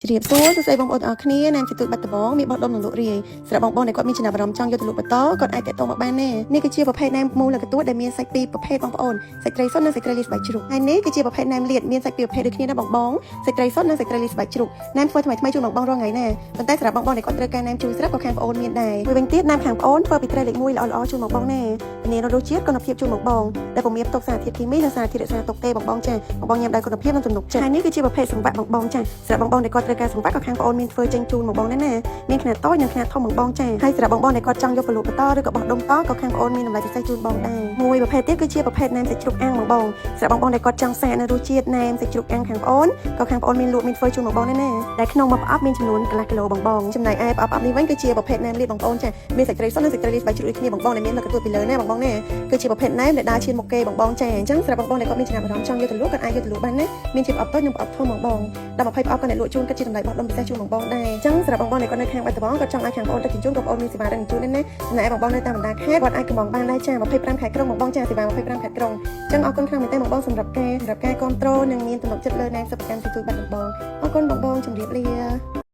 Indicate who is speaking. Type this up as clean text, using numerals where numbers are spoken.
Speaker 1: ជ្រាបសួរសួស្តីបងប្អូនទាំងអស់គ្នាណាមជាទូតបាត់ដំបងមានបោះដុំនឹងលក់រាយសម្រាប់បងប្អូនដែលគាត់មានចំណាប់អារម្មណ៍ចង់យកទៅលក់បន្តគាត់អាចតាក់ទងមកបានទេនេះគឺជាប្រភេទណែមមូលកទួតដែលមានសាច់ពីរប្រភេទបងប្អូនសាច់ត្រីសុទ្ធនិងសាច់ត្រីលីស្បែកជ្រូកហើយនេះគឺជាប្រភេទណែមលាតមានសាច់ពីរប្រភេទដូចគ្នាណាបងសាច់ត្រីសុទ្ធនិងសាច់ត្រីលីស្បែកជ្រូកណែមធ្វើថ្មីជូនបងរាល់ថ្ងៃណាប៉ុន្តែសម្រាប់បងប្អូនដែលគាត់ត្រូវការណែមជូរស្រាប់ក៏ខាងបងប្អូនមានដែរមួយវិញទៀតណែមខាងបងប្អូនធ្វើពីត្រីលេខ1ល្អៗជូនបងណាធានារសជាតិគុណភាពជូនបងដែលពុំមានផ្ទុកសារធាតុគីមីនិងសារធាតុរក្សាទុកទេបងចាបងញ៉ាំដោយគុណភាពនិងទំនុកចិត្តហើយនេះគឺជាប្រភេទសង្វាក់បងចាសម្រាប់បងដែលគាត់ត្រូវការសង្វាក់ក៏ខាងបងប្អូនមានធ្វើចេញជូនបងណាមានខនាដតូចនិងខនាដធំបងចាហើយសម្រាប់បងដែលគាត់ចង់យកទៅលក់បន្តឬក៏បោះដុំតក៏ខាងបងប្អូនមានតម្លៃពិសេសជូនបងដែរមួយប្រភេទទៀតគឺជាប្រភេទណែមសាច់ជ្រូកអាំងបងសម្រាប់បងដែលគាត់ចង់សាកនៅរសជាតិណែមសាច់ជ្រូកអាំងខាងបងប្អូនក៏ខាងបងប្អូនមានលក់មានធ្វើជូនបងណាដែលក្នុងមួយប្រអប់មានចំនួនកន្លះគីឡូបងចំណែកឯប្រអប់នេះវិញគឺជាប្រភេទណែមលាតបងប្អូនចាមានសាច់ត្រីសុទ្ធនិងសាច់ត្រីលីស្បែកជ្រូកដូចគ្នាបងដែលមាននៅកន្ទួតពីលើណាបងណាគឺជាប្រភេទណែមដែលដើរឈានមុខគេបងចាអញ្ចឹងសម្រាប់បងដែលគាត់មានចំណាប់អារម្មណ៍ចង់យកទៅលក់គាត់អាចយកទៅលក់បានណាមានជាប្រអប់តូចនិងប្រអប់ធំបងដល់20ប្រអប់ក៏អ្នកលក់ជូនគាត់ជាតម្លៃបោះដុំពិសេសជូនបងដែរអញ្ចឹងសម្រាប់បងដែលគាត់នៅខាងបាត់ដំបងគាត់ចង់ឲ្យខាងបងទៅជញ្ជូនក៏បងមានសេវាដឹកជញ្ជូនដែរណាចំណែកបងនៅតាមបណ្ដាខេត្តគាត់អាចកំងបានដែរចា25ខែក្រុងបងចាសេវា25ខែក្រុងអញ្ចឹងអរគុណខ្លាំងមែនទែនបងសម្រាប់ការគ្រប់គ្រងនិងមានទំនុកចិត្តលើណែមសិប្បកម្មទីទូបាត់ដំបងអរគុណបងជម្រាបលា